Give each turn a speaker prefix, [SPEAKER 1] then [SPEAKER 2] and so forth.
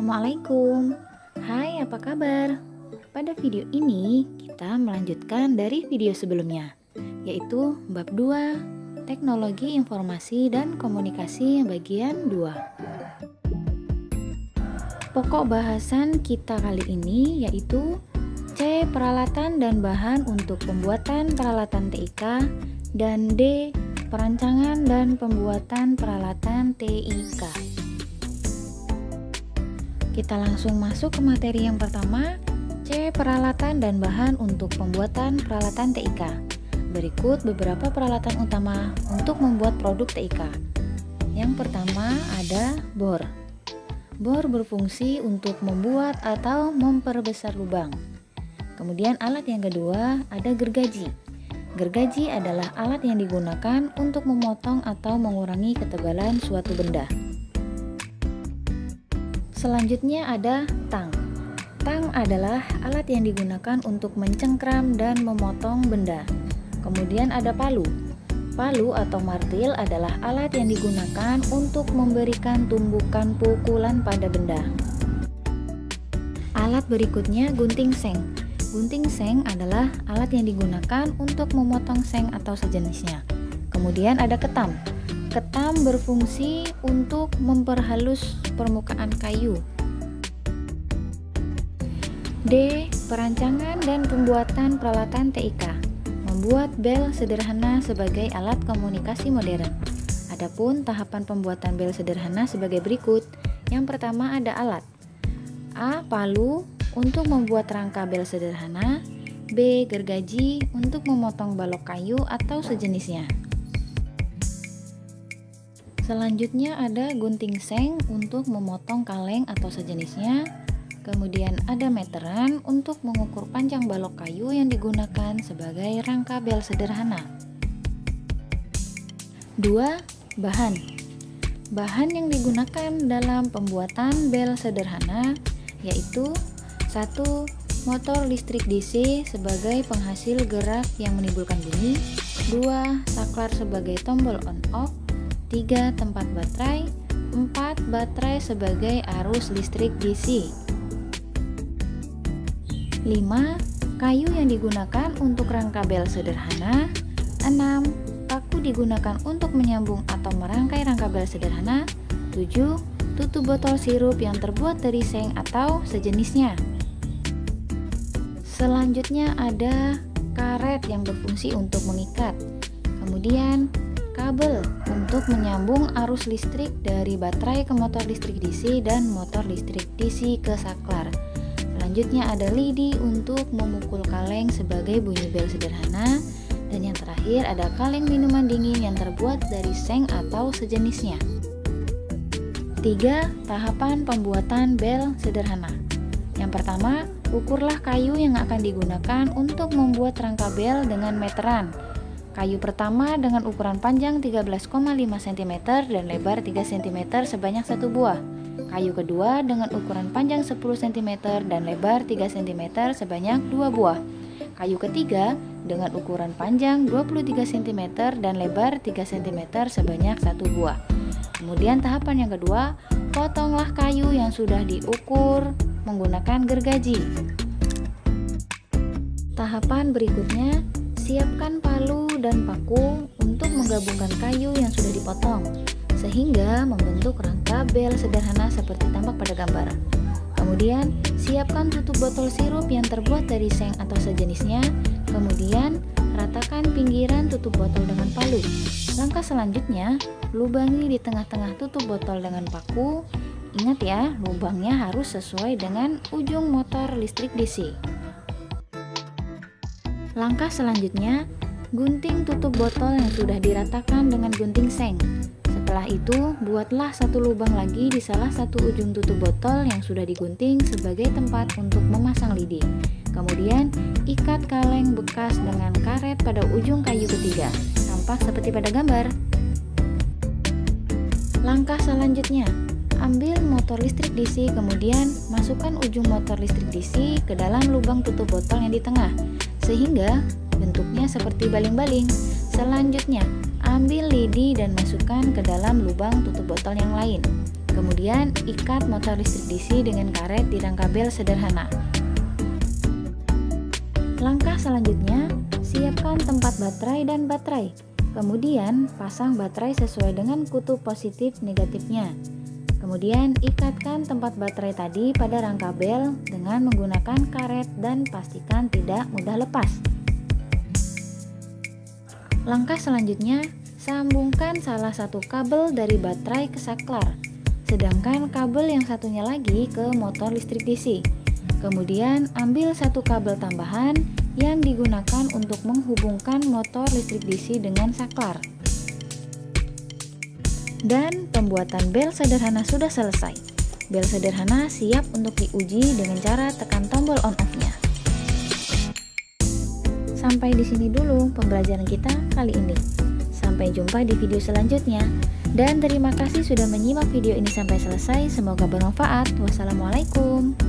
[SPEAKER 1] Assalamualaikum. Hai, apa kabar? Pada video ini kita melanjutkan dari video sebelumnya, yaitu bab 2, Teknologi Informasi dan Komunikasi bagian 2. Pokok bahasan kita kali ini yaitu C. Peralatan dan bahan untuk pembuatan peralatan TIK, dan D. Perancangan dan pembuatan peralatan TIK. Kita langsung masuk ke materi yang pertama, C. Peralatan dan bahan untuk pembuatan peralatan TIK. Berikut beberapa peralatan utama untuk membuat produk TIK. Yang pertama ada bor. Bor berfungsi untuk membuat atau memperbesar lubang. Kemudian alat yang kedua ada gergaji. Gergaji adalah alat yang digunakan untuk memotong atau mengurangi ketebalan suatu benda. Selanjutnya ada tang. Tang adalah alat yang digunakan untuk mencengkram dan memotong benda. Kemudian ada palu. Palu atau martil adalah alat yang digunakan untuk memberikan tumbukan pukulan pada benda. Alat berikutnya gunting seng. Gunting seng adalah alat yang digunakan untuk memotong seng atau sejenisnya. Kemudian ada ketam. Ketam berfungsi untuk memperhalus permukaan kayu. D. Perancangan dan pembuatan peralatan TIK. Membuat bel sederhana sebagai alat komunikasi modern. Adapun tahapan pembuatan bel sederhana sebagai berikut. Yang pertama ada alat. A. Palu untuk membuat rangka bel sederhana. B. Gergaji untuk memotong balok kayu atau sejenisnya. Selanjutnya ada gunting seng untuk memotong kaleng atau sejenisnya. Kemudian ada meteran untuk mengukur panjang balok kayu yang digunakan sebagai rangka bel sederhana. 2. Bahan. Bahan yang digunakan dalam pembuatan bel sederhana yaitu 1. Motor listrik DC sebagai penghasil gerak yang menimbulkan bunyi. 2. Saklar sebagai tombol on off. 3. Tempat baterai. 4. Baterai sebagai arus listrik DC. 5. Kayu yang digunakan untuk rangka bel sederhana. 6. Paku digunakan untuk menyambung atau merangkai rangka bel sederhana. 7. Tutup botol sirup yang terbuat dari seng atau sejenisnya. Selanjutnya ada karet yang berfungsi untuk mengikat. Kemudian kabel untuk menyambung arus listrik dari baterai ke motor listrik DC dan motor listrik DC ke saklar. Selanjutnya ada lidi untuk memukul kaleng sebagai bunyi bel sederhana. Dan yang terakhir ada kaleng minuman dingin yang terbuat dari seng atau sejenisnya. 3. Tahapan pembuatan bel sederhana. Yang pertama, ukurlah kayu yang akan digunakan untuk membuat rangka bel dengan meteran. Kayu pertama dengan ukuran panjang 13,5 cm dan lebar 3 cm sebanyak 1 buah. Kayu kedua dengan ukuran panjang 10 cm dan lebar 3 cm sebanyak 2 buah. Kayu ketiga dengan ukuran panjang 23 cm dan lebar 3 cm sebanyak 1 buah. Kemudian tahapan yang kedua, potonglah kayu yang sudah diukur menggunakan gergaji. Tahapan berikutnya, siapkan palu dan paku untuk menggabungkan kayu yang sudah dipotong sehingga membentuk rangka bel sederhana seperti tampak pada gambar. Kemudian siapkan tutup botol sirup yang terbuat dari seng atau sejenisnya. Kemudian ratakan pinggiran tutup botol dengan palu. Langkah selanjutnya, lubangi di tengah-tengah tutup botol dengan paku. Ingat ya, lubangnya harus sesuai dengan ujung motor listrik DC. Langkah selanjutnya, gunting tutup botol yang sudah diratakan dengan gunting seng. Setelah itu, buatlah satu lubang lagi di salah satu ujung tutup botol yang sudah digunting sebagai tempat untuk memasang lidi. Kemudian, ikat kaleng bekas dengan karet pada ujung kayu ketiga. Tampak seperti pada gambar. Langkah selanjutnya, ambil motor listrik DC, kemudian masukkan ujung motor listrik DC ke dalam lubang tutup botol yang di tengah, sehingga bentuknya seperti baling-baling. Selanjutnya, ambil lidi dan masukkan ke dalam lubang tutup botol yang lain. Kemudian ikat motor listrik DC dengan karet di rangka bel sederhana. Langkah selanjutnya, siapkan tempat baterai dan baterai. Kemudian pasang baterai sesuai dengan kutub positif negatifnya. Kemudian ikatkan tempat baterai tadi pada rangka bel dengan menggunakan karet dan pastikan tidak mudah lepas. Langkah selanjutnya, sambungkan salah satu kabel dari baterai ke saklar, sedangkan kabel yang satunya lagi ke motor listrik DC. Kemudian ambil satu kabel tambahan yang digunakan untuk menghubungkan motor listrik DC dengan saklar. Dan pembuatan bel sederhana sudah selesai. Bel sederhana siap untuk diuji dengan cara tekan tombol on off-nya. Sampai di sini dulu pembelajaran kita kali ini. Sampai jumpa di video selanjutnya. Dan terima kasih sudah menyimak video ini sampai selesai. Semoga bermanfaat. Wassalamualaikum.